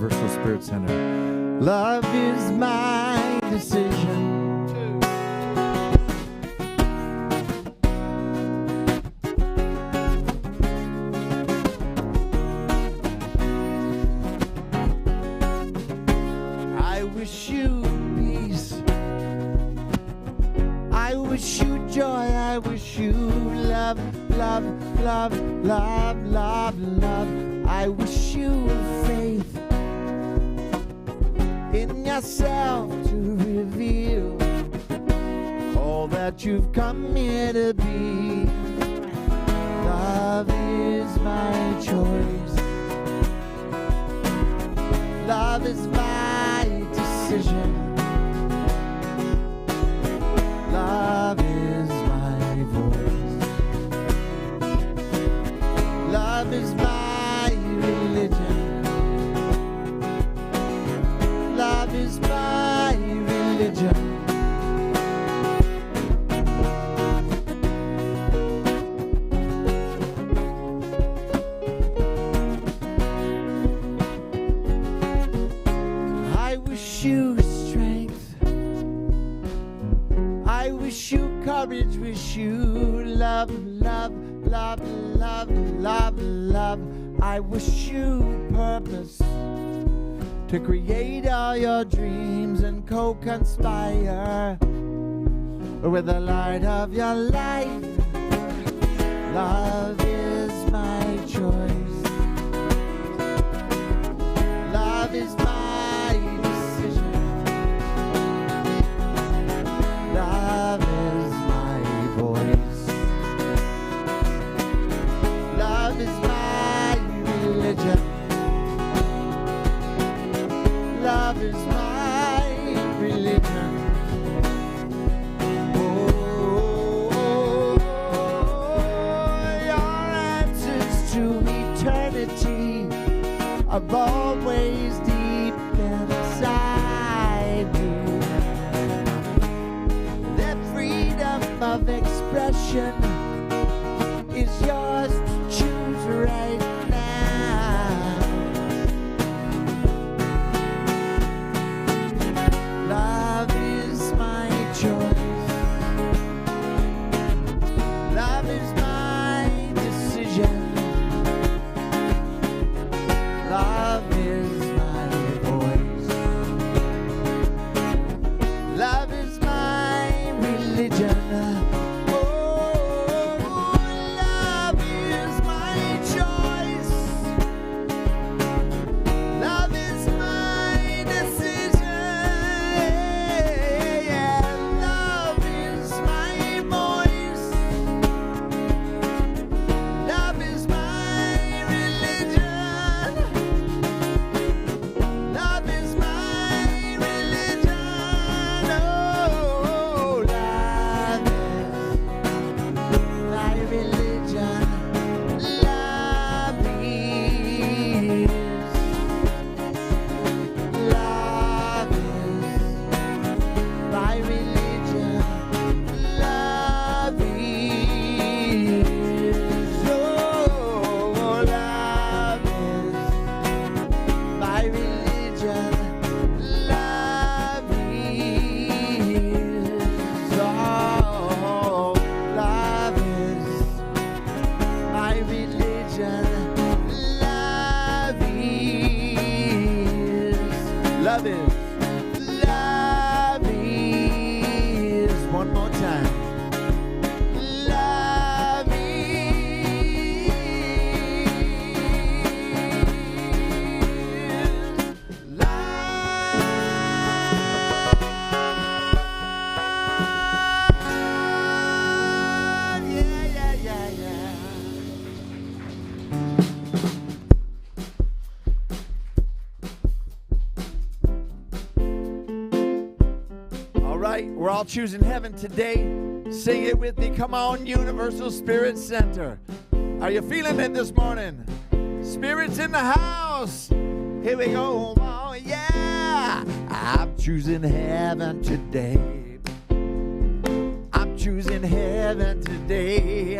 Universal Spirit Center. Love is my decision. I wish you peace. I wish you joy. I wish you love, love, love, love, love, love. I wish you faith in yourself to reveal all that you've come here to be. Love is my choice. Love is my decision. Love is my voice. Love is my religion. Love is my religion. I wish you strength. I wish you courage. Wish you love, love, love, love, love, love. I wish you purpose to create all your dreams and co-conspire with the light of your life. Love is my choice. Love is my decision. Love is my voice. Love is my religion. Love is my religion. Oh, your answers to eternity are always deep inside you. That freedom of expression is yours to choose right now. Love is my choice. Love is my decision. Love is my voice. Love is my religion. Oh, love is my choice. Love is my decision. Yeah, love is my voice. Love is my religion. Love is my religion. Oh, love is my religion. Love is. Love is my religion. Love is. Oh, love is my religion. Love is. Oh, love is my religion. Love is. Love is. Love is. One more time. Love is. Love. Yeah, yeah, yeah, yeah. All right, we're all choosing heaven today. Sing it with me. Come on, Universal Spirit Center. Are you feeling it this morning? Spirit's in the house. Here we go. Oh, yeah. I'm choosing heaven today. I'm choosing heaven today.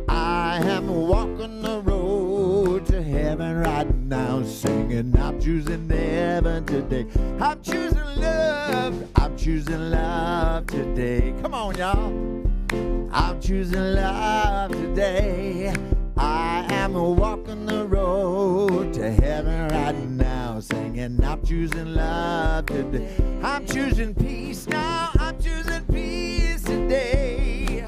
I am walking the road to to heaven right now, singing, I'm choosing heaven today. I'm choosing love. I'm choosing love today. Come on, y'all. I'm choosing love today. I am walking the road to heaven right now, singing, I'm choosing love today. I'm choosing peace now. I'm choosing peace today.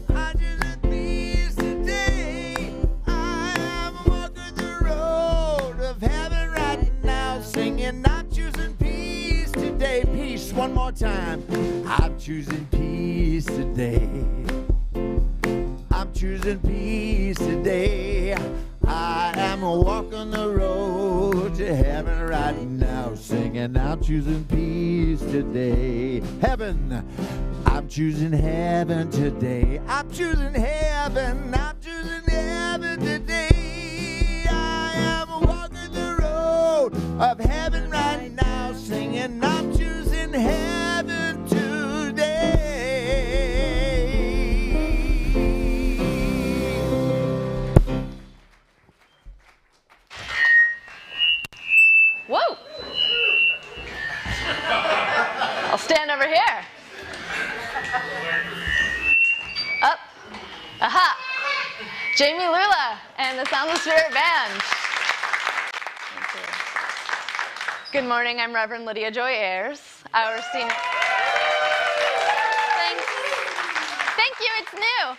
I'm choosing peace today. I am walking the road of heaven right now, singing, I'm choosing peace today. Peace one more time. I'm choosing peace today. I'm choosing peace today. I am walking the road to heaven right now, singing, I'm choosing peace today. Heaven, I'm choosing heaven today. I'm choosing heaven. I'm choosing heaven today. I am walking the road of heaven right now, singing, I'm choosing heaven today. Whoa! I'll stand over here. Up. Aha! Jamie Lula and the Sound of the Spirit Band. Thank you. Good morning, I'm Reverend Lydia Joy Ayers, our senior... Thanks. Thank you, it's new.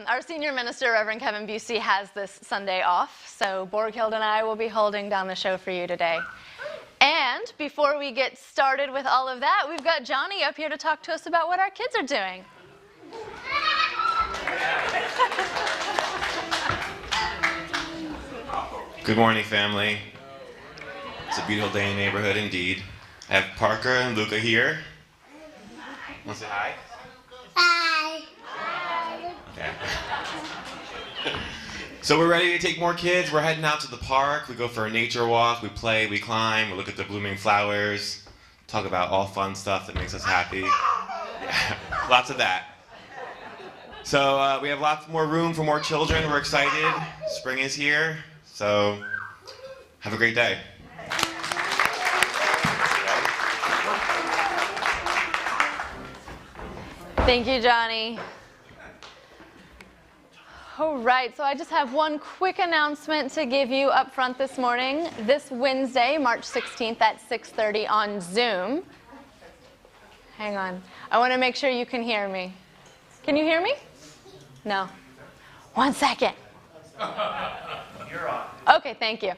Our senior minister, Reverend Kevin Busey, has this Sunday off, so Borghild and I will be holding down the show for you today. And before we get started with all of that, we've got Johnny up here to talk to us about what our kids are doing. Good morning, family. It's a beautiful day in the neighborhood indeed. I have Parker and Luca here. Want to say hi? Hi. Okay. So we're ready to take more kids. We're heading out to the park. We go for a nature walk. We play, we climb, we look at the blooming flowers, talk about all fun stuff that makes us happy. Yeah, lots of that. So we have lots more room for more children. We're excited. Spring is here. So have a great day. Thank you, Johnny. All right, so I just have one quick announcement to give you up front this morning. This Wednesday, March 16th at 6:30 on Zoom. Hang on. I want to make sure you can hear me. Can you hear me? No. 1 second. You're on. Okay, thank you.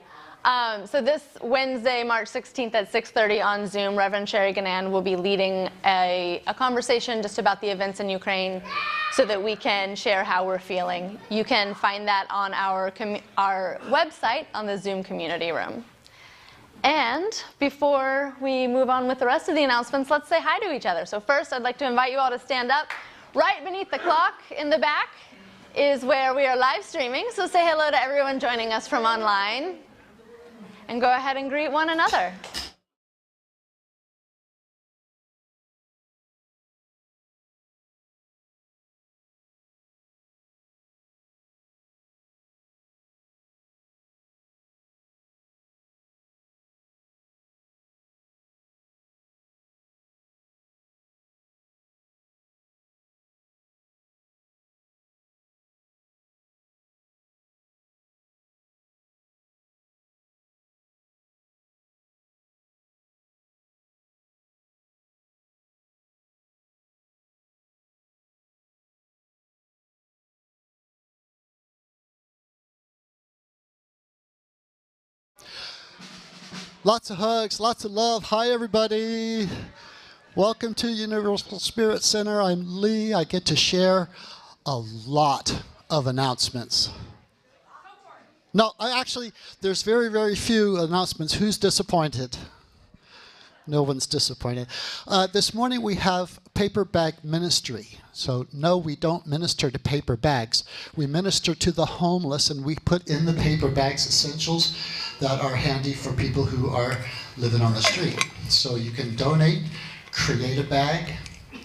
So this Wednesday, March 16th at 6:30 on Zoom, Reverend Sherry Ganan will be leading a conversation just about the events in Ukraine so that we can share how we're feeling. You can find that on our website on the Zoom community room. And before we move on with the rest of the announcements, let's say hi to each other. So first, I'd like to invite you all to stand up. Right beneath the clock in the back is where we are live streaming. So say hello to everyone joining us from online. And go ahead and greet one another. Lots of hugs, lots of love. Hi, everybody. Welcome to Universal Spirit Center. I'm Lee. I get to share a lot of announcements. No, there's very, very few announcements. Who's disappointed? No one's disappointed. This morning we have paper bag ministry. So no, we don't minister to paper bags. We minister to the homeless, and we put in the paper bags essentials that are handy for people who are living on the street. So you can donate, create a bag,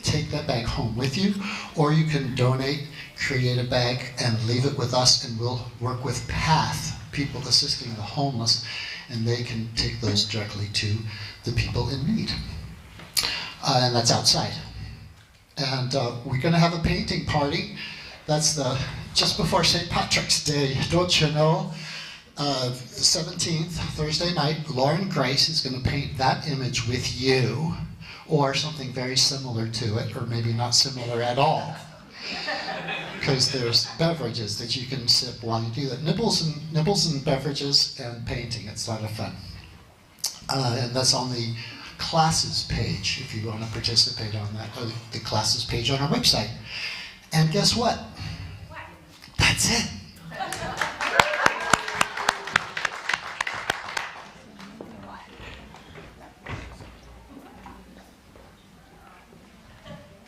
take that bag home with you, or you can donate create a bag and leave it with us, and we'll work with PATH, People Assisting the Homeless, and they can take those directly to the people in need. And that's outside. And we're going to have a painting party. That's just before St. Patrick's Day, don't you know? 17th, Thursday night, Lauren Grace is going to paint that image with you, or something very similar to it, or maybe not similar at all. Because there's beverages that you can sip while you do that. Nibbles and beverages and painting. It's a lot of fun. And that's on the classes page, if you want to participate on that, or the classes page on our website. And guess what? That's it.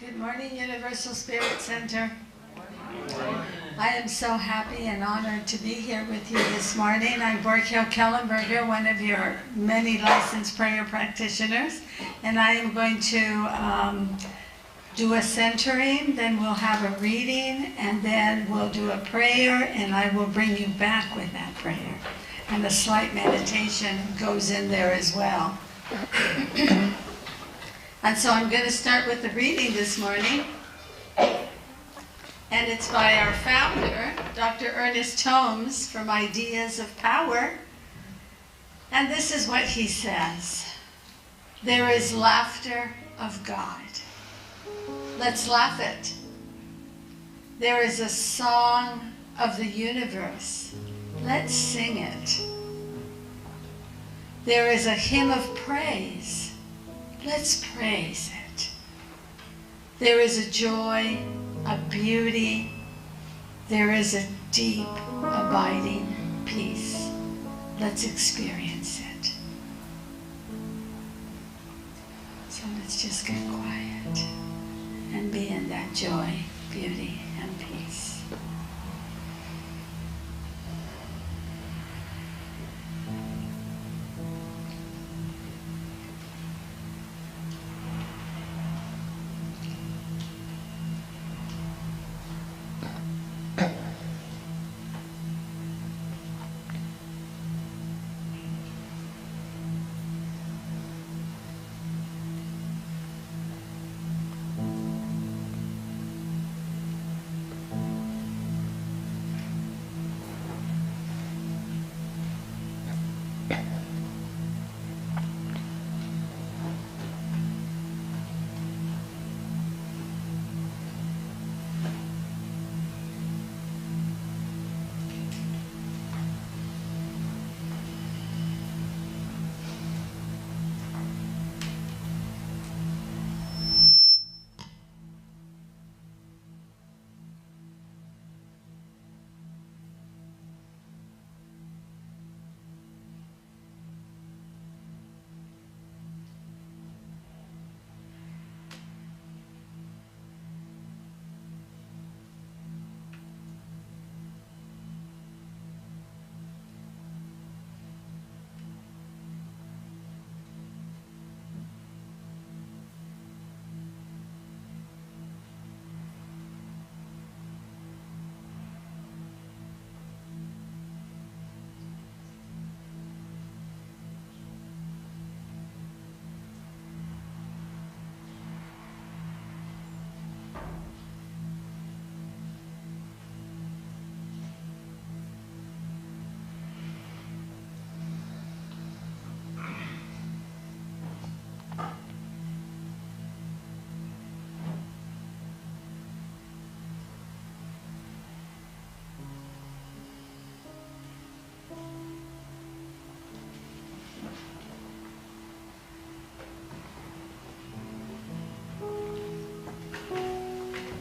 Good morning, Universal Spirit Center. I am so happy and honored to be here with you this morning. I'm Borghild Kellenberger, one of your many licensed prayer practitioners, and I am going to do a centering, then we'll have a reading, and then we'll do a prayer, and I will bring you back with that prayer. And a slight meditation goes in there as well. And so I'm going to start with the reading this morning. And it's by our founder, Dr. Ernest Holmes, from Ideas of Power. And this is what he says. There is laughter of God. Let's laugh it. There is a song of the universe. Let's sing it. There is a hymn of praise. Let's praise it. There is a joy, a beauty. There is a deep, abiding peace. Let's experience it. So let's just get quiet and be in that joy, beauty, and peace.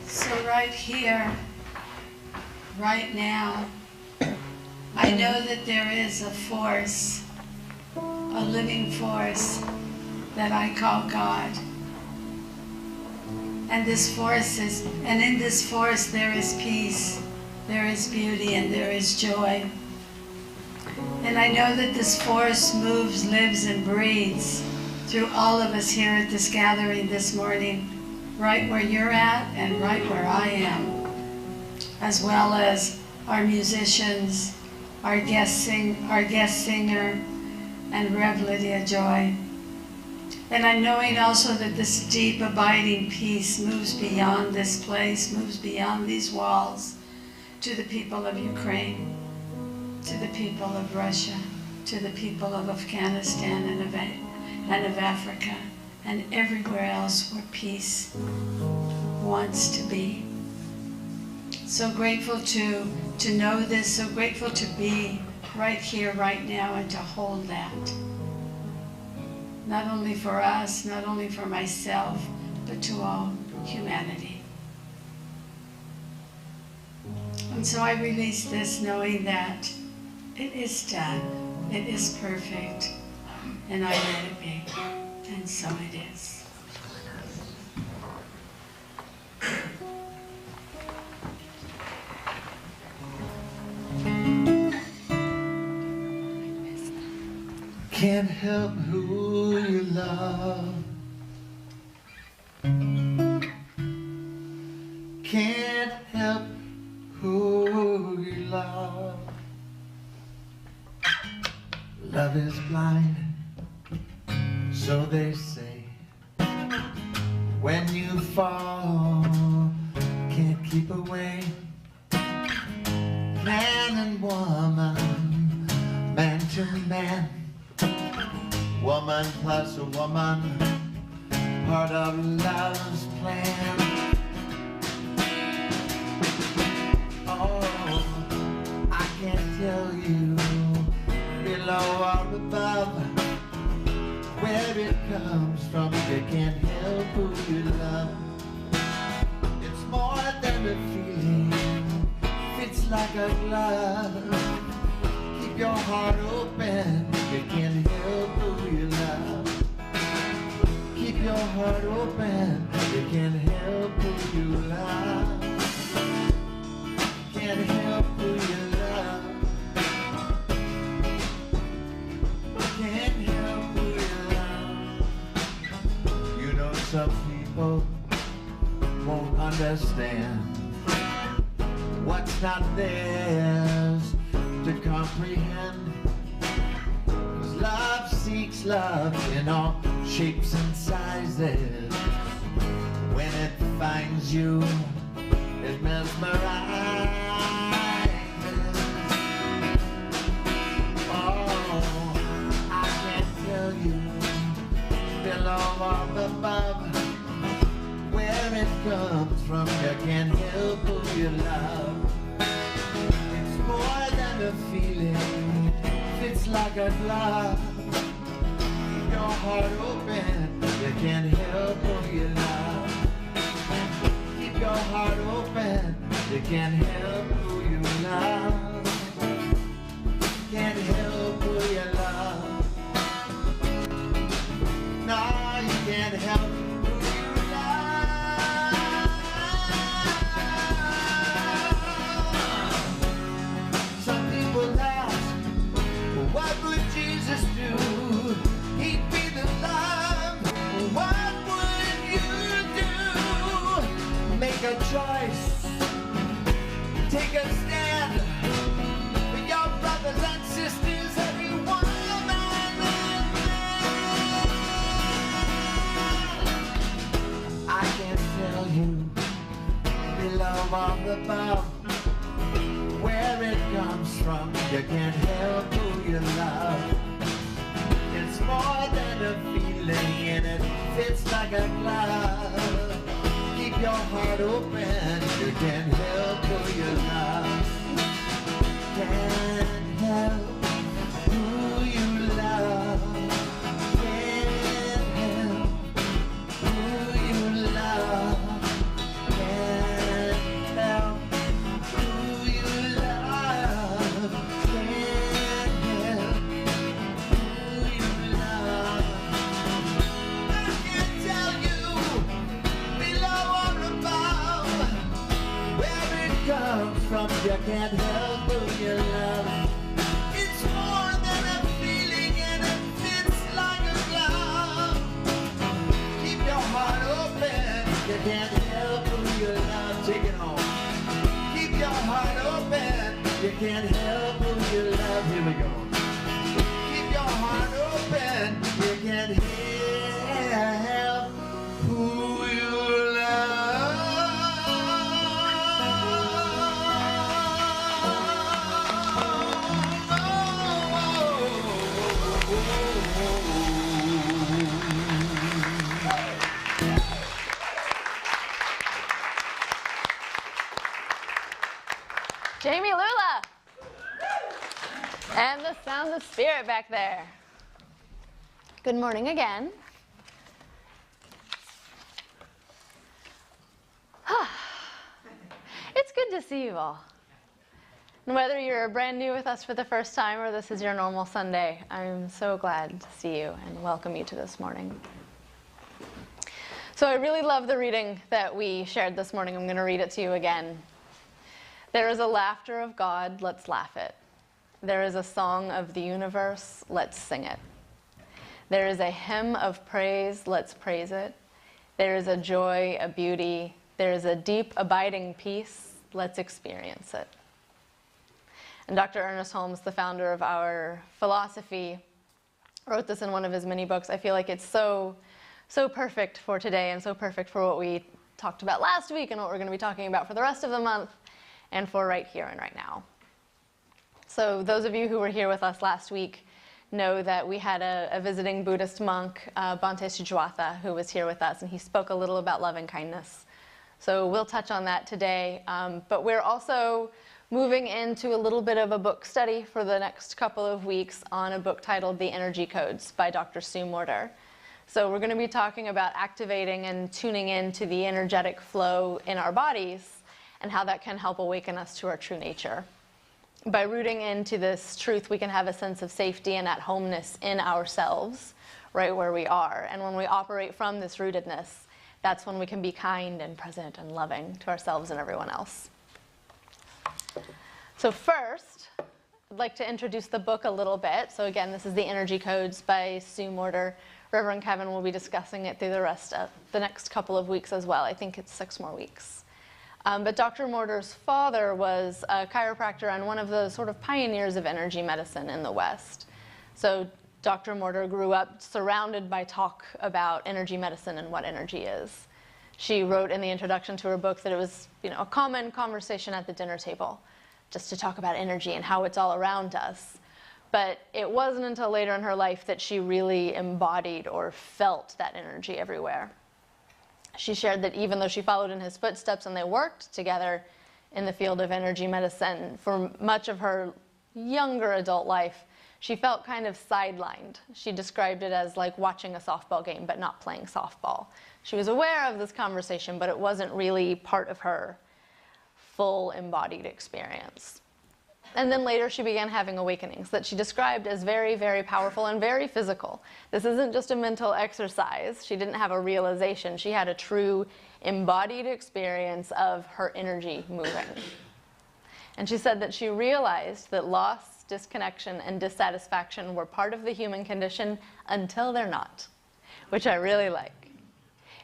So right here, right now, I know that there is a force, a living force that I call God. And this force is, and in this force there is peace, there is beauty, and there is joy. And I know that this force moves, lives, and breathes through all of us here at this gathering this morning, right where you're at and right where I am. as well as our musicians, our guest singer, and Rev Lydia Joy. And I'm knowing also that this deep, abiding peace moves beyond this place, moves beyond these walls, to the people of Ukraine, to the people of Russia, to the people of Afghanistan and of Africa, and everywhere else where peace wants to be. So grateful to know this, so grateful to be right here, right now, and to hold that. Not only for us, not only for myself, but to all humanity. And so I release this knowing that it is done, it is perfect, and I let it be, and so it is. Can't help who you love. Can't help who you love. Love is blind, so they say. When you fall, can't keep away. Man and woman, man to man. Woman plus a woman, part of love's plan. Oh, I can't tell you below or above where it comes from. You can't help who you love. It's more than a feeling, fits like a glove. Keep your heart open, you can't help who you love. Keep your heart open, you can't help who you love. Can't help who you love. Can't help who you love. You know some people won't understand what's not theirs to comprehend. 'Cause love seeks love in all shapes and sizes. When it finds you, it mesmerizes. Oh, I can't tell you below or above where it comes from. You can't help who you love. More than a feeling, fits like a glove. Keep your heart open, you can't help who you love. Keep your heart open, you can't help who you love. Can't help who you love. No, you can't help who you love. Some people ask, well, what would Jesus do? He'd be the love. What would you do? Make a choice. Take a stand for your brothers and sisters, every woman and man. I can't tell you below or above where it comes from. You can't help who you love. It's more than a feeling, and it fits like a glove. Keep your heart open, you can't help who you love. Can't help who you love. Can't help who you love. Can't help who you love. Can't help who you love. I can't tell you below or above where it comes from. You can't help who you love. It's more than a feeling, and it fits like a glove. Keep your heart open. You can't help who you love. Take it home. Keep your can't help who you love. Here we go. Keep your heart open. You can't help who you Jamie Lula. And the sounds of spirit back there. Good morning again. It's good to see you all. And whether you're brand new with us for the first time or this is your normal Sunday, I'm so glad to see you and welcome you to this morning. So I really love the reading that we shared this morning. I'm going to read it to you again. There is a laughter of God, let's laugh it. There is a song of the universe, let's sing it. There is a hymn of praise, let's praise it. There is a joy, a beauty. There is a deep, abiding peace, let's experience it. And Dr. Ernest Holmes, the founder of our philosophy, wrote this in one of his many books. I feel like it's so perfect for today and so perfect for what we talked about last week and what we're going to be talking about for the rest of the month and for right here and right now. So those of you who were here with us last week know that we had a visiting Buddhist monk, Bhante Sujato, who was here with us, and he spoke a little about loving kindness. So we'll touch on that today, but we're also moving into a little bit of a book study for the next couple of weeks on a book titled The Energy Codes by Dr. Sue Morter. So we're going to be talking about activating and tuning into the energetic flow in our bodies and how that can help awaken us to our true nature. By rooting into this truth, we can have a sense of safety and at-homeness in ourselves, right where we are. And when we operate from this rootedness, that's when we can be kind and present and loving to ourselves and everyone else. So first, I'd like to introduce the book a little bit. So again, this is The Energy Codes by Sue Morter. Reverend Kevin will be discussing it through the rest of the next couple of weeks as well. I think it's 6 more weeks. But Dr. Morter's father was a chiropractor and one of the sort of pioneers of energy medicine in the West. So Dr. Morter grew up surrounded by talk about energy medicine and what energy is. She wrote in the introduction to her book that it was, a common conversation at the dinner table, just to talk about energy and how it's all around us. But it wasn't until later in her life that she really embodied or felt that energy everywhere. She shared that even though she followed in his footsteps and they worked together in the field of energy medicine, for much of her younger adult life, she felt kind of sidelined. She described it as like watching a softball game but not playing softball. She was aware of this conversation, but it wasn't really part of her full embodied experience. And then later she began having awakenings that she described as very, very powerful and very physical. This isn't just a mental exercise. She didn't have a realization. She had a true embodied experience of her energy moving. And she said that she realized that loss, disconnection, and dissatisfaction were part of the human condition until they're not, which I really like.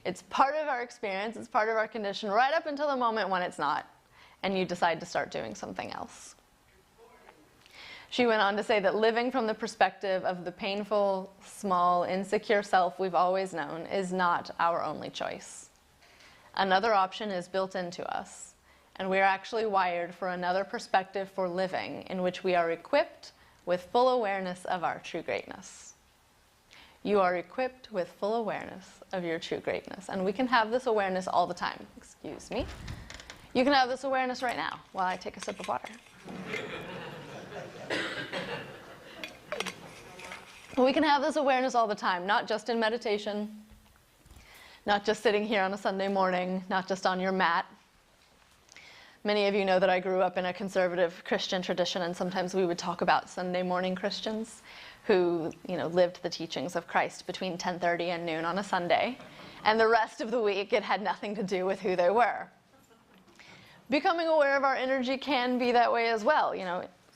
It's part of our experience, it's part of our condition right up until the moment when it's not, and you decide to start doing something else. She went on to say that living from the perspective of the painful, small, insecure self we've always known is not our only choice. Another option is built into us, and we are actually wired for another perspective for living in which we are equipped with full awareness of our true greatness. You are equipped with full awareness of your true greatness, and we can have this awareness all the time. Excuse me. You can have this awareness right now while I take a sip of water. We can have this awareness all the time, not just in meditation, not just sitting here on a Sunday morning, not just on your mat. Many of you know that I grew up in a conservative Christian tradition, and sometimes we would talk about Sunday morning Christians who, lived the teachings of Christ between 10:30 and noon on a Sunday, and the rest of the week it had nothing to do with who they were. Becoming aware of our energy can be that way as well.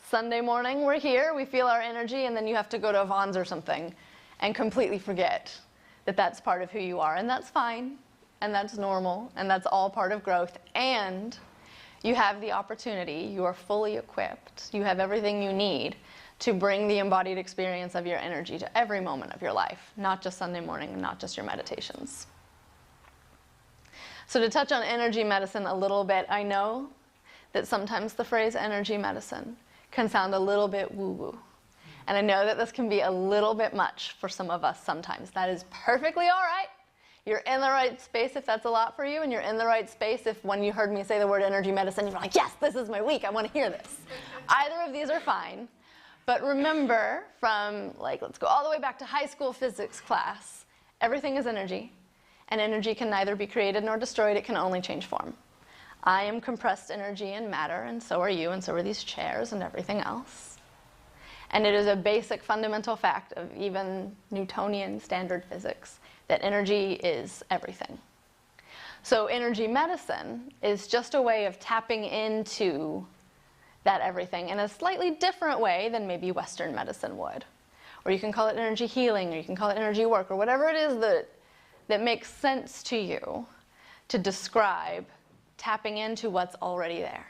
Sunday morning, we're here, we feel our energy, and then you have to go to Vons or something and completely forget that that's part of who you are. And that's fine, and that's normal, and that's all part of growth. And you have the opportunity, you are fully equipped, you have everything you need to bring the embodied experience of your energy to every moment of your life, not just Sunday morning and not just your meditations. So to touch on energy medicine a little bit, I know that sometimes the phrase energy medicine can sound a little bit woo-woo. And I know that this can be a little bit much for some of us sometimes. That is perfectly all right. You're in the right space if that's a lot for you, and you're in the right space if when you heard me say the word energy medicine, you're like, yes, this is my week, I want to hear this. Either of these are fine. But remember from, let's go all the way back to high school physics class, everything is energy, and energy can neither be created nor destroyed, it can only change form. I am compressed energy and matter, and so are you, and so are these chairs and everything else. And it is a basic fundamental fact of even Newtonian standard physics that energy is everything. So energy medicine is just a way of tapping into that everything in a slightly different way than maybe Western medicine would. Or you can call it energy healing, or you can call it energy work, or whatever it is that makes sense to you to describe tapping into what's already there.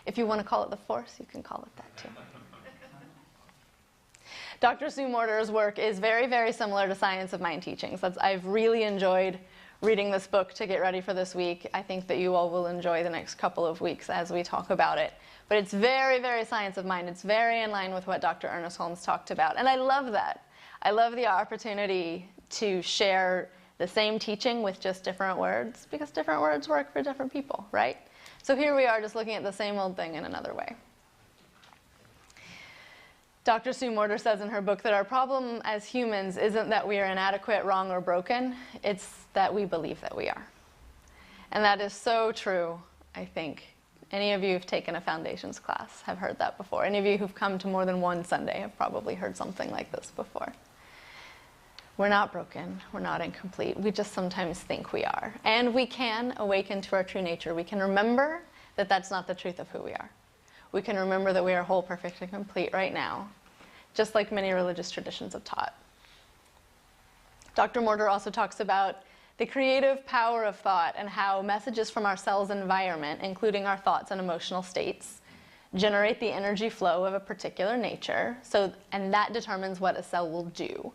If you want to call it the force, you can call it that too. Dr. Sue Morter's work is very, very similar to Science of Mind Teachings. I've really enjoyed reading this book to get ready for this week. I think that you all will enjoy the next couple of weeks as we talk about it. But it's very, very Science of Mind. It's very in line with what Dr. Ernest Holmes talked about. And I love that. I love the opportunity to share the same teaching with just different words, because different words work for different people, right? So here we are just looking at the same old thing in another way. Dr. Sue Morter says in her book that our problem as humans isn't that we are inadequate, wrong, or broken. It's that we believe that we are. And that is so true, I think. Any of you who've taken a foundations class have heard that before. Any of you who've come to more than one Sunday have probably heard something like this before. We're not broken. We're not incomplete. We just sometimes think we are. And we can awaken to our true nature. We can remember that that's not the truth of who we are. We can remember that we are whole, perfect, and complete right now, just like many religious traditions have taught. Dr. Morter also talks about the creative power of thought and how messages from our cell's environment, including our thoughts and emotional states, generate the energy flow of a particular nature, and that determines what a cell will do.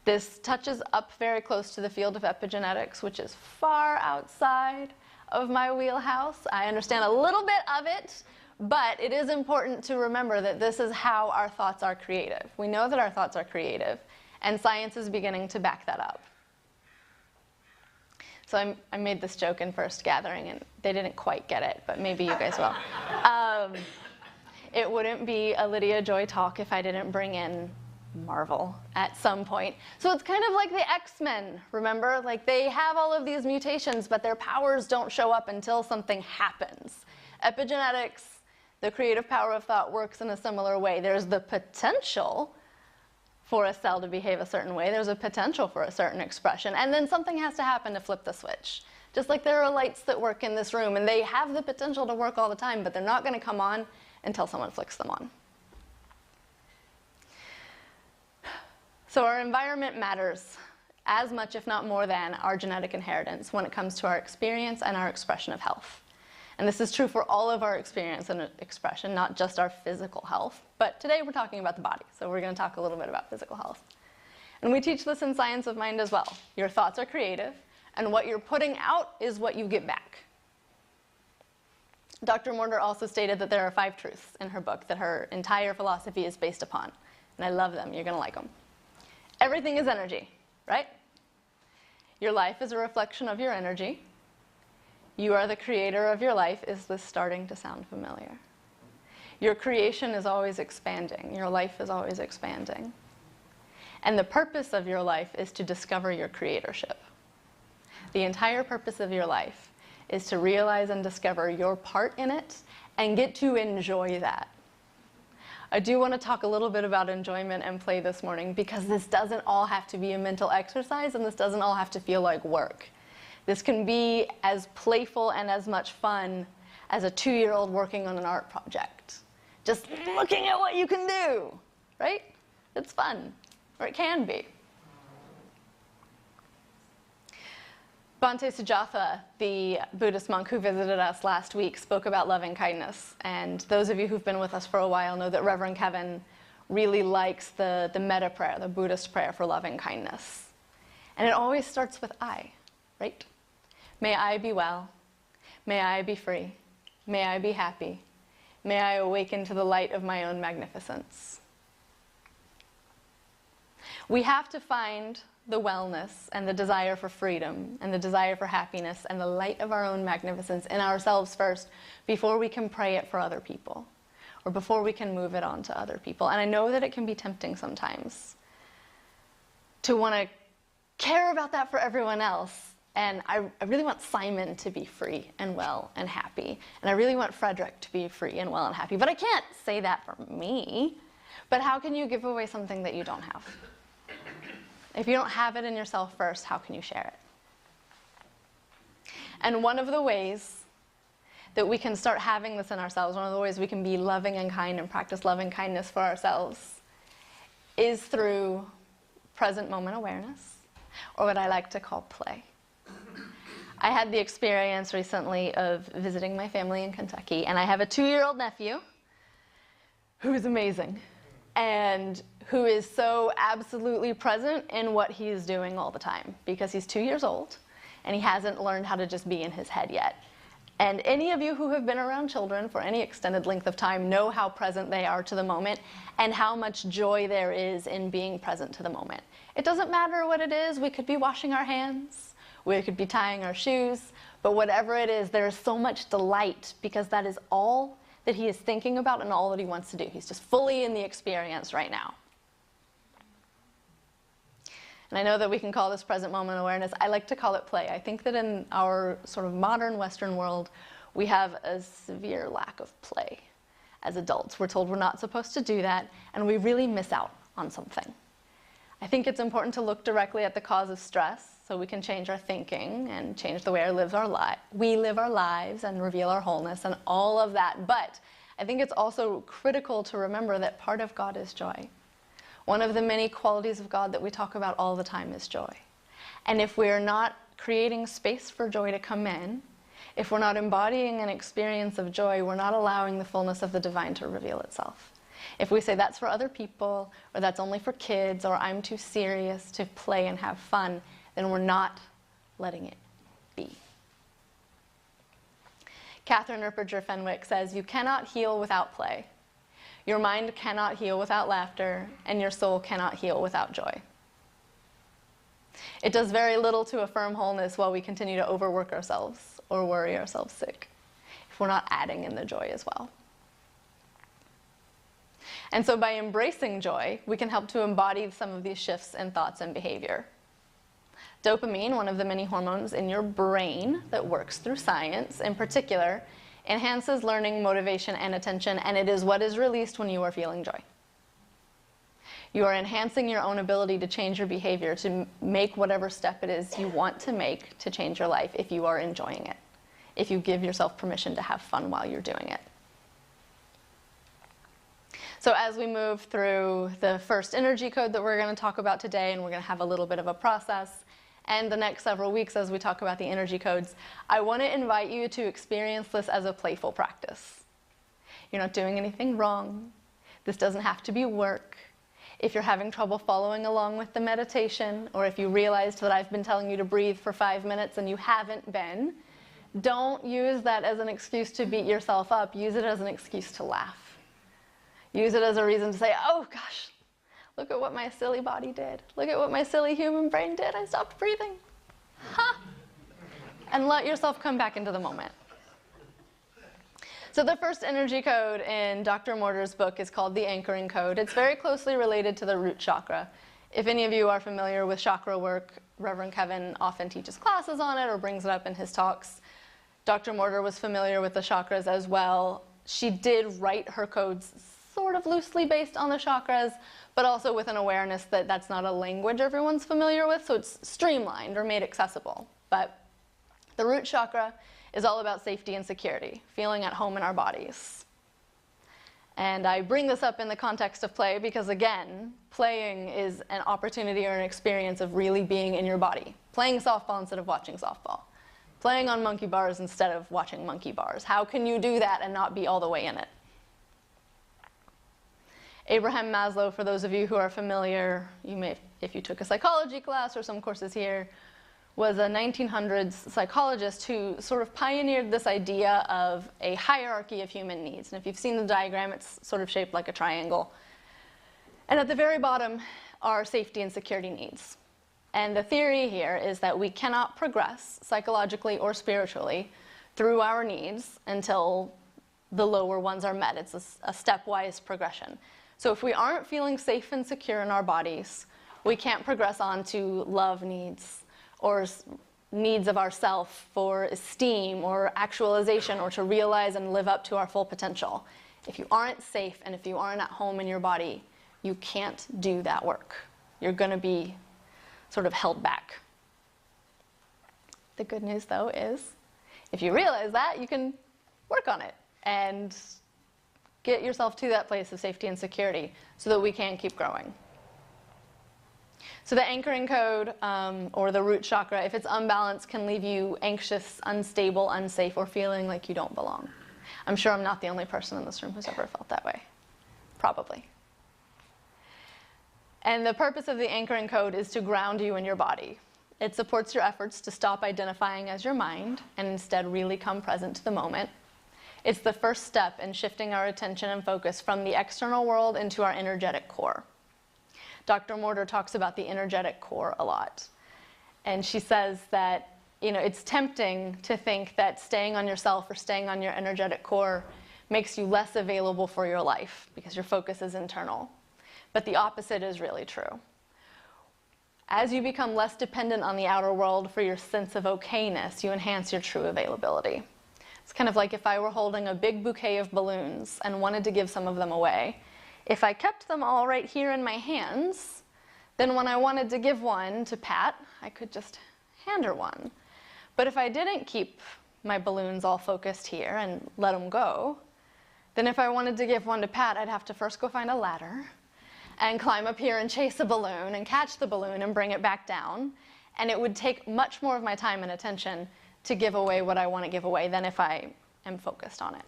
This touches up very close to the field of epigenetics, which is far outside of my wheelhouse. I understand a little bit of it, but it is important to remember that this is how our thoughts are creative. We know that our thoughts are creative, and science is beginning to back that up. So I made this joke in first gathering, and they didn't quite get it, but maybe you guys will. It wouldn't be a Lydia Joy talk if I didn't bring in Marvel at some point. So it's kind of like the X-Men, remember? Like they have all of these mutations, but their powers don't show up until something happens. Epigenetics, the creative power of thought, works in a similar way. There's the potential for a cell to behave a certain way. There's a potential for a certain expression. And then something has to happen to flip the switch. Just like there are lights that work in this room, and they have the potential to work all the time, but they're not going to come on until someone flicks them on. So our environment matters as much, if not more than, our genetic inheritance when it comes to our experience and our expression of health. And this is true for all of our experience and expression, not just our physical health. But today we're talking about the body, so we're going to talk a little bit about physical health. And we teach this in Science of Mind as well. Your thoughts are creative, and what you're putting out is what you get back. Dr. Morter also stated that there are 5 truths in her book that her entire philosophy is based upon. And I love them. You're going to like them. Everything is energy, right? Your life is a reflection of your energy. You are the creator of your life. Is this starting to sound familiar? Your creation is always expanding. Your life is always expanding. And the purpose of your life is to discover your creatorship. The entire purpose of your life is to realize and discover your part in it and get to enjoy that. I do want to talk a little bit about enjoyment and play this morning, because this doesn't all have to be a mental exercise, and this doesn't all have to feel like work. This can be as playful and as much fun as a 2-year-old working on an art project. Just looking at what you can do, right? It's fun, or it can be. Bhante Sujatha, the Buddhist monk who visited us last week, spoke about loving kindness. And those of you who've been with us for a while know that Reverend Kevin really likes the metta prayer, the Buddhist prayer for loving kindness. And it always starts with I, right? May I be well. May I be free. May I be happy. May I awaken to the light of my own magnificence. We have to find the wellness and the desire for freedom and the desire for happiness and the light of our own magnificence in ourselves first before we can pray it for other people or before we can move it on to other people. And I know that it can be tempting sometimes to want to care about that for everyone else. And I really want Simon to be free and well and happy. And I really want Frederick to be free and well and happy. But I can't say that for me. But how can you give away something that you don't have? If you don't have it in yourself first, how can you share it? And one of the ways that we can start having this in ourselves, one of the ways we can be loving and kind and practice loving kindness for ourselves, is through present moment awareness, or what I like to call play. I had the experience recently of visiting my family in Kentucky, and I have a 2-year-old nephew who's amazing and who is so absolutely present in what he's doing all the time because he's 2 years old and he hasn't learned how to just be in his head yet. And any of you who have been around children for any extended length of time know how present they are to the moment and how much joy there is in being present to the moment. It doesn't matter what it is. We could be washing our hands. We could be tying our shoes. But whatever it is, there is so much delight because that is all that he is thinking about and all that he wants to do. He's just fully in the experience right now. And I know that we can call this present moment awareness. I like to call it play. I think that in our sort of modern Western world, we have a severe lack of play as adults. We're told we're not supposed to do that, and we really miss out on something. I think it's important to look directly at the cause of stress so we can change our thinking and change the way we live our lives and reveal our wholeness and all of that. But I think it's also critical to remember that part of God is joy. One of the many qualities of God that we talk about all the time is joy. And if we're not creating space for joy to come in, if we're not embodying an experience of joy, we're not allowing the fullness of the divine to reveal itself. If we say that's for other people, or that's only for kids, or I'm too serious to play and have fun, then we're not letting it be. Catherine Ripperger Fenwick says, "You cannot heal without play. Your mind cannot heal without laughter, and your soul cannot heal without joy." It does very little to affirm wholeness while we continue to overwork ourselves or worry ourselves sick, if we're not adding in the joy as well. And so by embracing joy, we can help to embody some of these shifts in thoughts and behavior. Dopamine, one of the many hormones in your brain that works through science in particular, enhances learning, motivation, and attention, and it is what is released when you are feeling joy. You are enhancing your own ability to change your behavior, to make whatever step it is you want to make to change your life if you are enjoying it, if you give yourself permission to have fun while you're doing it. So as we move through the first energy code that we're going to talk about today, and we're going to have a little bit of a process, and the next several weeks as we talk about the energy codes, I want to invite you to experience this as a playful practice. You're not doing anything wrong. This doesn't have to be work. If you're having trouble following along with the meditation, or if you realized that I've been telling you to breathe for 5 minutes and you haven't been, don't use that as an excuse to beat yourself up. Use it as an excuse to laugh. Use it as a reason to say, oh gosh, look at what my silly body did. Look at what my silly human brain did. I stopped breathing. Ha! And let yourself come back into the moment. So the first energy code in Dr. Morter's book is called the anchoring code. It's very closely related to the root chakra. If any of you are familiar with chakra work, Reverend Kevin often teaches classes on it or brings it up in his talks. Dr. Morter was familiar with the chakras as well. She did write her codes sort of loosely based on the chakras, but also with an awareness that that's not a language everyone's familiar with, so it's streamlined or made accessible. But the root chakra is all about safety and security, feeling at home in our bodies. And I bring this up in the context of play because, again, playing is an opportunity or an experience of really being in your body. Playing softball instead of watching softball. Playing on monkey bars instead of watching monkey bars. How can you do that and not be all the way in it? Abraham Maslow, for those of you who are familiar, you may, if you took a psychology class or some courses here, was a 1900s psychologist who sort of pioneered this idea of a hierarchy of human needs. And if you've seen the diagram, it's sort of shaped like a triangle. And at the very bottom are safety and security needs. And the theory here is that we cannot progress psychologically or spiritually through our needs until the lower ones are met. It's a stepwise progression. So if we aren't feeling safe and secure in our bodies, we can't progress on to love needs or needs of ourself for esteem or actualization or to realize and live up to our full potential. If you aren't safe and if you aren't at home in your body, you can't do that work. You're going to be sort of held back. The good news, though, is if you realize that, you can work on it and get yourself to that place of safety and security so that we can keep growing. So the anchoring code, or the root chakra, if it's unbalanced, can leave you anxious, unstable, unsafe, or feeling like you don't belong. I'm sure I'm not the only person in this room who's ever felt that way. Probably. And the purpose of the anchoring code is to ground you in your body. It supports your efforts to stop identifying as your mind and instead really come present to the moment. It's the first step in shifting our attention and focus from the external world into our energetic core. Dr. Morter talks about the energetic core a lot. And she says that, it's tempting to think that staying on yourself or staying on your energetic core makes you less available for your life because your focus is internal. But the opposite is really true. As you become less dependent on the outer world for your sense of okayness, you enhance your true availability. It's kind of like if I were holding a big bouquet of balloons and wanted to give some of them away. If I kept them all right here in my hands, then when I wanted to give one to Pat, I could just hand her one. But if I didn't keep my balloons all focused here and let them go, then if I wanted to give one to Pat, I'd have to first go find a ladder and climb up here and chase a balloon and catch the balloon and bring it back down. And it would take much more of my time and attention to give away what I want to give away than if I am focused on it.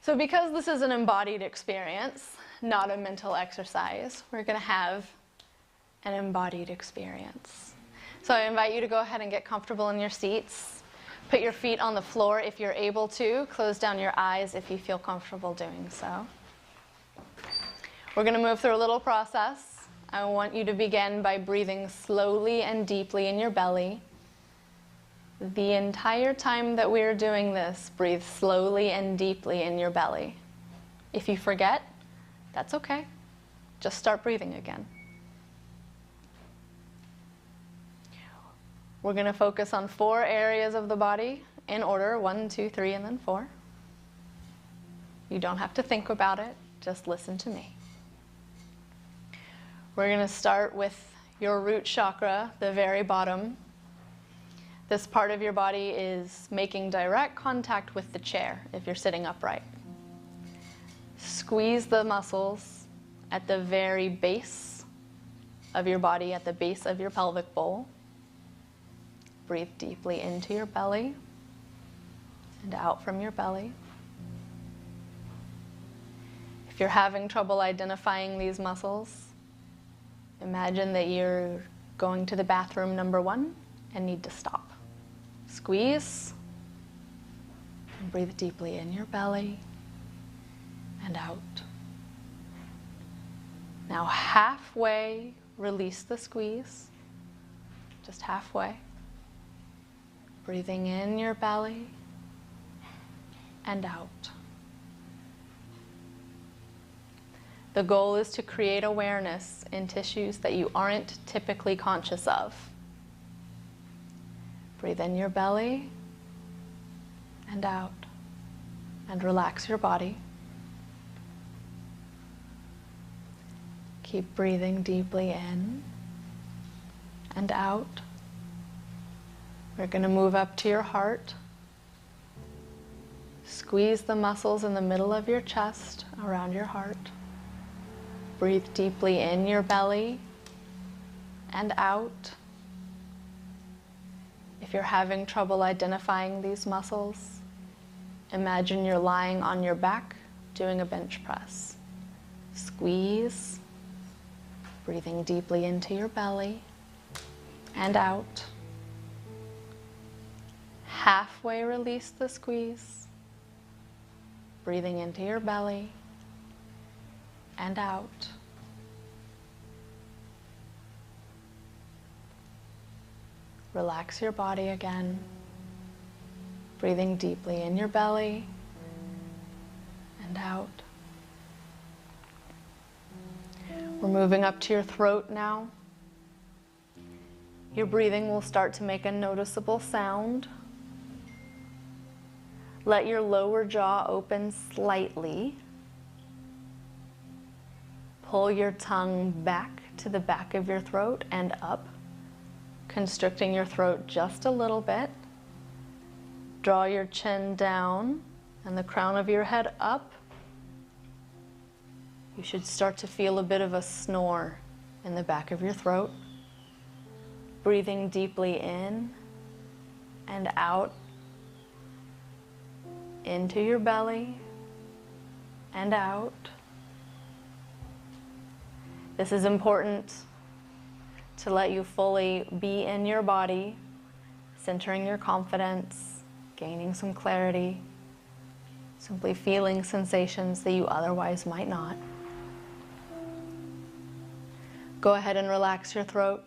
So because this is an embodied experience, not a mental exercise, we're going to have an embodied experience. So I invite you to go ahead and get comfortable in your seats. Put your feet on the floor if you're able to. Close down your eyes if you feel comfortable doing so. We're going to move through a little process. I want you to begin by breathing slowly and deeply in your belly. The entire time that we're doing this, breathe slowly and deeply in your belly. If you forget, that's okay. Just start breathing again. We're going to focus on 4 areas of the body in order, 1, 2, 3, and then 4. You don't have to think about it, just listen to me. We're going to start with your root chakra, the very bottom. This part of your body is making direct contact with the chair if you're sitting upright. Squeeze the muscles at the very base of your body, at the base of your pelvic bowl. Breathe deeply into your belly and out from your belly. If you're having trouble identifying these muscles, imagine that you're going to the bathroom number 1 and need to stop. Squeeze and breathe deeply in your belly and out. Now halfway, release the squeeze, just halfway. Breathing in your belly and out. The goal is to create awareness in tissues that you aren't typically conscious of. Breathe in your belly and out, and relax your body. Keep breathing deeply in and out. We're going to move up to your heart. Squeeze the muscles in the middle of your chest, around your heart. Breathe deeply in your belly and out. If you're having trouble identifying these muscles, imagine you're lying on your back doing a bench press. Squeeze, breathing deeply into your belly and out. Halfway release the squeeze, breathing into your belly and out. Relax your body again, breathing deeply in your belly and out. We're moving up to your throat now. Your breathing will start to make a noticeable sound. Let your lower jaw open slightly. Pull your tongue back to the back of your throat and up, constricting your throat just a little bit. Draw your chin down and the crown of your head up. You should start to feel a bit of a snore in the back of your throat. Breathing deeply in and out, into your belly and out. This is important to let you fully be in your body, centering your confidence, gaining some clarity, simply feeling sensations that you otherwise might not. Go ahead and relax your throat.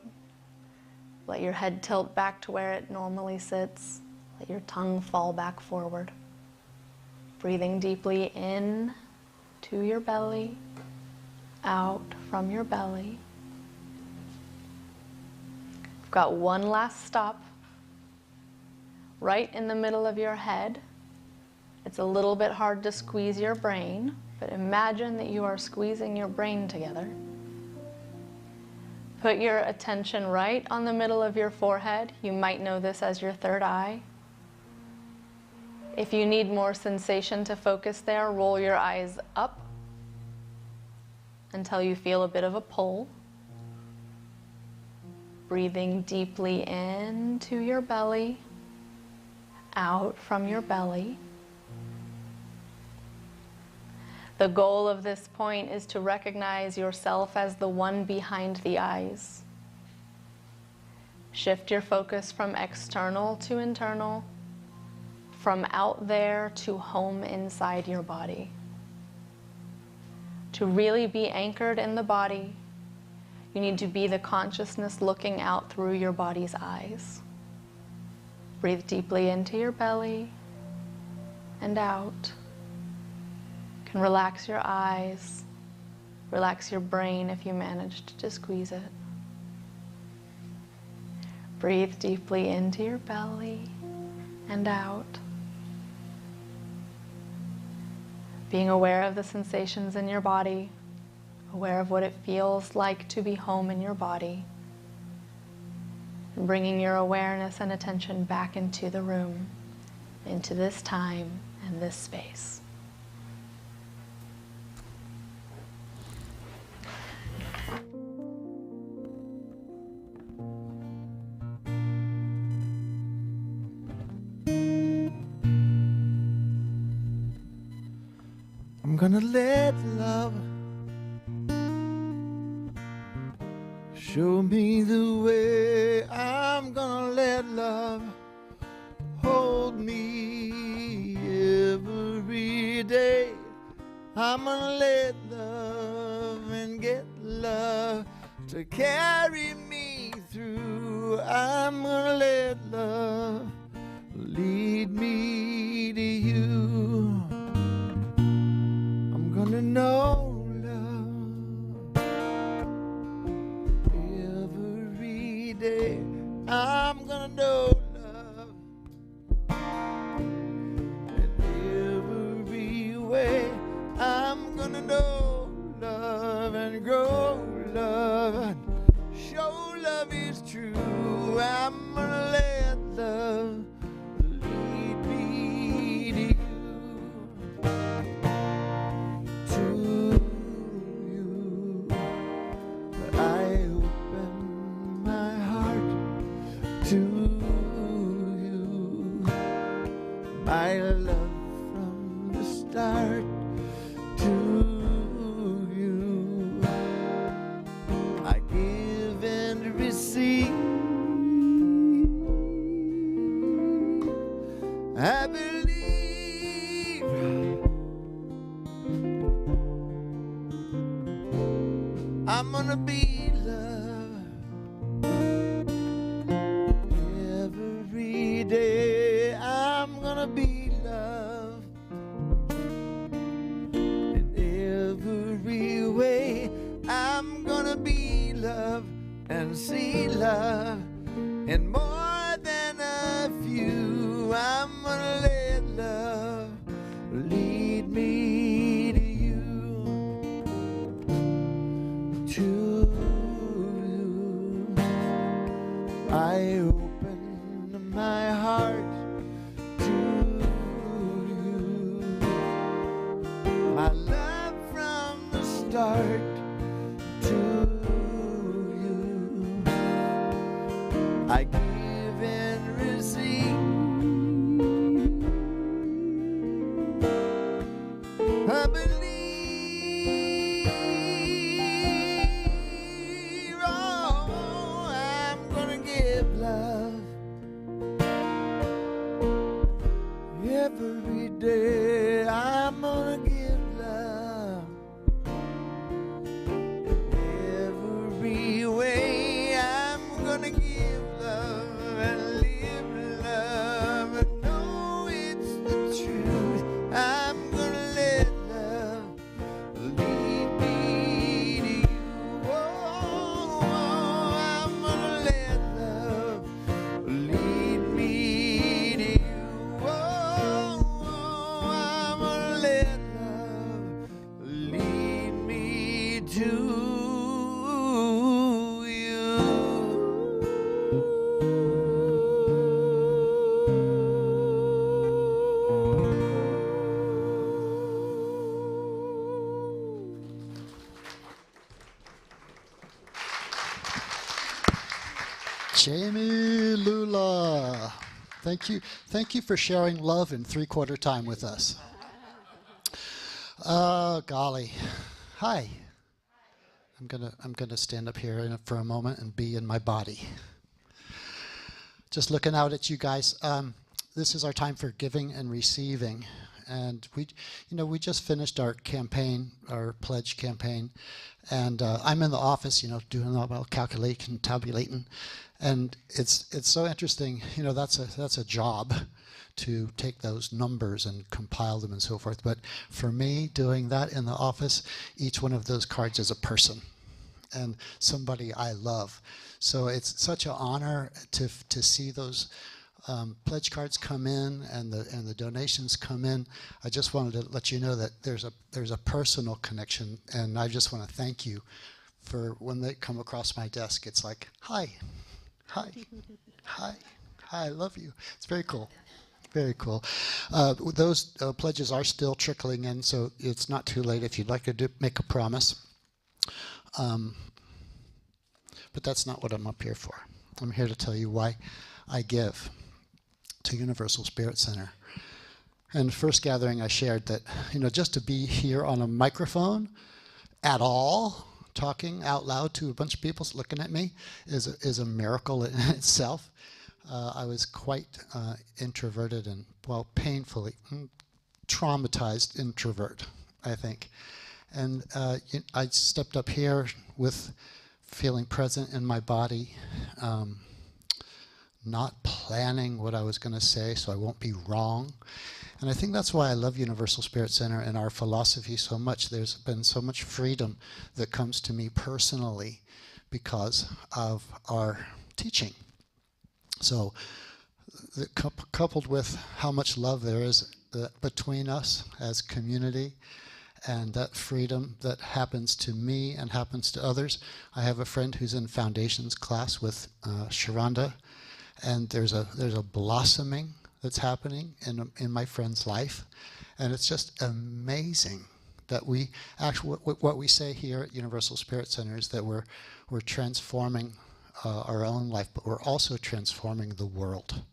Let your head tilt back to where it normally sits. Let your tongue fall back forward. Breathing deeply in to your belly, out from your belly. We've got one last stop. Right in the middle of your head. It's a little bit hard to squeeze your brain, but imagine that you are squeezing your brain together. Put your attention right on the middle of your forehead. You might know this as your third eye. If you need more sensation to focus there, roll your eyes up until you feel a bit of a pull. Breathing deeply into your belly, out from your belly. The goal of this point is to recognize yourself as the one behind the eyes. Shift your focus from external to internal, from out there to home inside your body. To really be anchored in the body, you need to be the consciousness looking out through your body's eyes. Breathe deeply into your belly and out. You can relax your eyes, relax your brain if you managed to squeeze it. Breathe deeply into your belly and out. Being aware of the sensations in your body, aware of what it feels like to be home in your body, and bringing your awareness and attention back into the room, into this time and this space. I'm gonna let love show me the way. I'm gonna let love hold me every day. I'm gonna let love and get love to carry me through. I'm gonna let love lead me to you. I'm gonna know love every day. I'm gonna know love in every way. I'm gonna know love and grow love and show love is true. I'm gonna let love lead me to you. I love from the start to you. I give and receive. I believe I'm gonna be loved every day. I'm gonna be loved in every way. I'm gonna be loved and see love in more than a few. I'm gonna let love lead me to you, to you. I open my heart to you. My love from the start to you. I give and receive. I believe, oh, I'm gonna give love every day. I'm gonna give love every way. I'm gonna give love and live love and know it's the truth. I'm gonna let love lead me to you. Oh, I'm gonna let love lead me to you. Oh, I'm gonna let love lead me to Jamie Lula. Thank you for sharing love in 3/4 time with us. Golly. Hi. I'm gonna stand up here for a moment and be in my body. Just looking out at you guys. This is our time for giving and receiving, and we just finished our campaign, our pledge campaign, and I'm in the office, doing all about calculating, tabulating, and it's so interesting. That's a job to take those numbers and compile them and so forth. But for me, doing that in the office, each one of those cards is a person and somebody I love. So it's such an honor to see those pledge cards come in and the donations come in. I just wanted to let you know that there's a personal connection, and I just want to thank you for when they come across my desk. It's like, hi, I love you. It's very cool. Very cool. Those pledges are still trickling in, so it's not too late if you'd like to make a promise. But that's not what I'm up here for. I'm here to tell you why I give to Universal Spirit Center. And the first gathering I shared that, just to be here on a microphone at all, talking out loud to a bunch of people looking at me is a miracle in itself. I was quite introverted and, painfully traumatized introvert, I think. And I stepped up here with feeling present in my body, not planning what I was going to say so I won't be wrong. And I think that's why I love Universal Spirit Center and our philosophy so much. There's been so much freedom that comes to me personally because of our teaching. So coupled with how much love there is between us as community, and that freedom that happens to me and happens to others. I have a friend who's in foundations class with Sharonda, and there's a blossoming that's happening in my friend's life, and it's just amazing that we actually what we say here at Universal Spirit Center is that we're transforming our own life, but we're also transforming the world.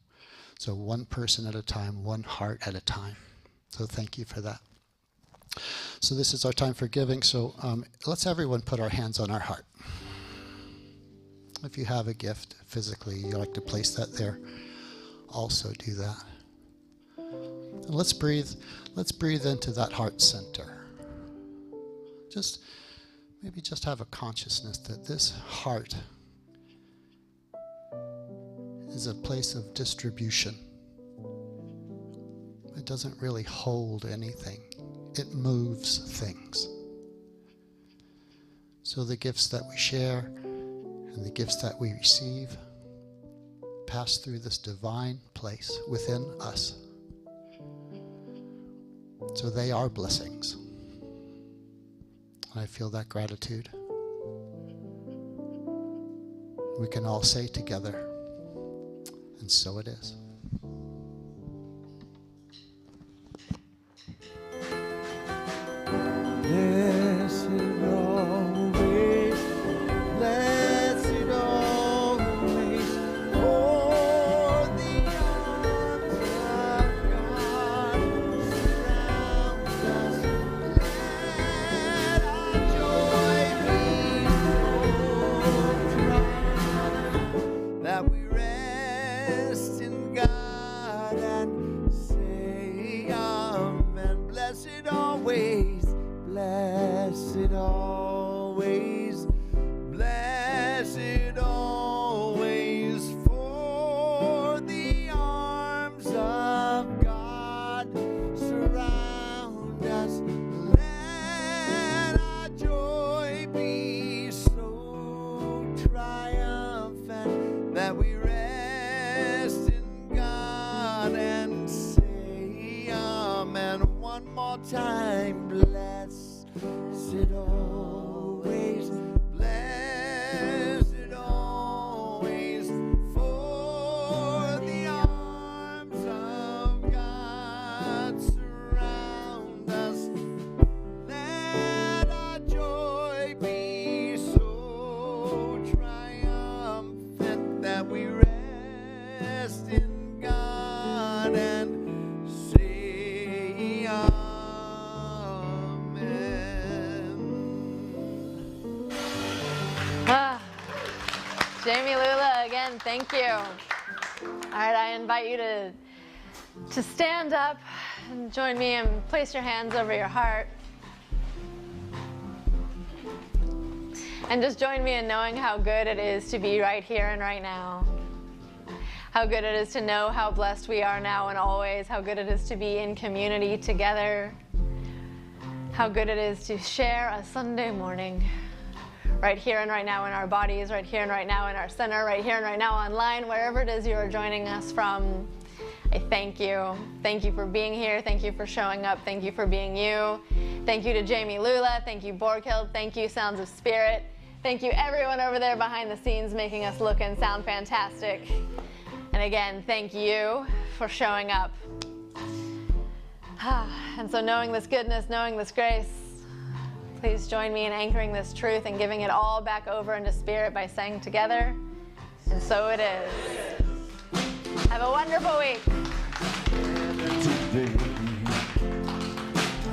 So one person at a time, one heart at a time. So thank you for that. So this is our time for giving. So let's everyone put our hands on our heart. If you have a gift physically, you like to place that there, also do that. And let's breathe into that heart center. Maybe just have a consciousness that this heart is a place of distribution. It doesn't really hold anything. It moves things. So the gifts that we share and the gifts that we receive pass through this divine place within us. So they are blessings. And I feel that gratitude. We can all say together, and so it is. Blessed always, blessed always, for the arms of God surround us. Let our joy be so triumphant that we rest in God and say amen. Blessed always. Blessed always, blessed always, for the arms of God surround us. Let our joy be so triumphant that we rest in God and say amen. One more time, blessed always, blessed always, for the arms of God surround us. Let our joy be so triumphant that we rest in God and say Jamie Lula, again, thank you. All right, I invite you to stand up and join me and place your hands over your heart. And just join me in knowing how good it is to be right here and right now. How good it is to know how blessed we are now and always. How good it is to be in community together. How good it is to share a Sunday morning right here and right now in our bodies, right here and right now in our center, right here and right now online, wherever it is you are joining us from. I thank you. Thank you for being here. Thank you for showing up. Thank you for being you. Thank you to Jamie Lula. Thank you, Borghild. Thank you, Sounds of Spirit. Thank you, everyone over there behind the scenes making us look and sound fantastic. And again, thank you for showing up. And so knowing this goodness, knowing this grace, please join me in anchoring this truth and giving it all back over into spirit by saying together, and so it is. Have a wonderful week. Today,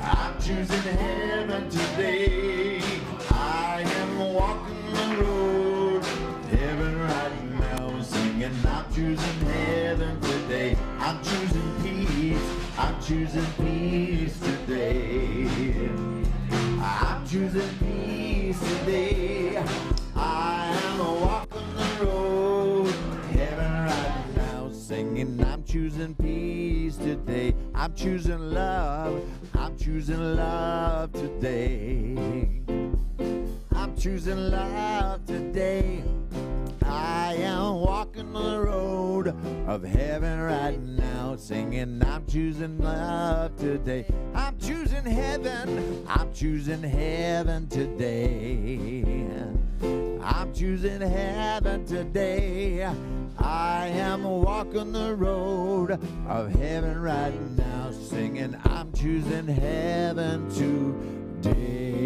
I'm choosing heaven today. I am walking the road, heaven right now, singing. I'm choosing heaven today. I'm choosing peace. I'm choosing peace today. I'm choosing peace today. I am walking the road, heaven right now, singing. I'm choosing peace today. I'm choosing love. I'm choosing love today. I'm choosing love today. I am walking the road of heaven right now, singing. I'm choosing love today. I'm choosing heaven. I'm choosing heaven today. I'm choosing heaven today. I am walking the road of heaven right now, singing. I'm choosing heaven today.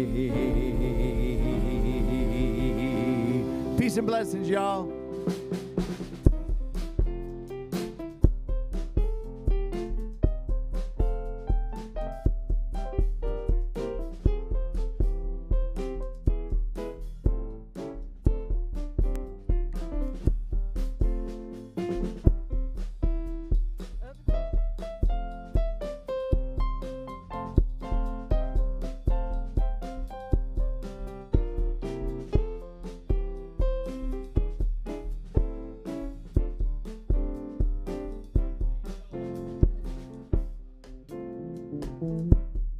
Peace and blessings, y'all.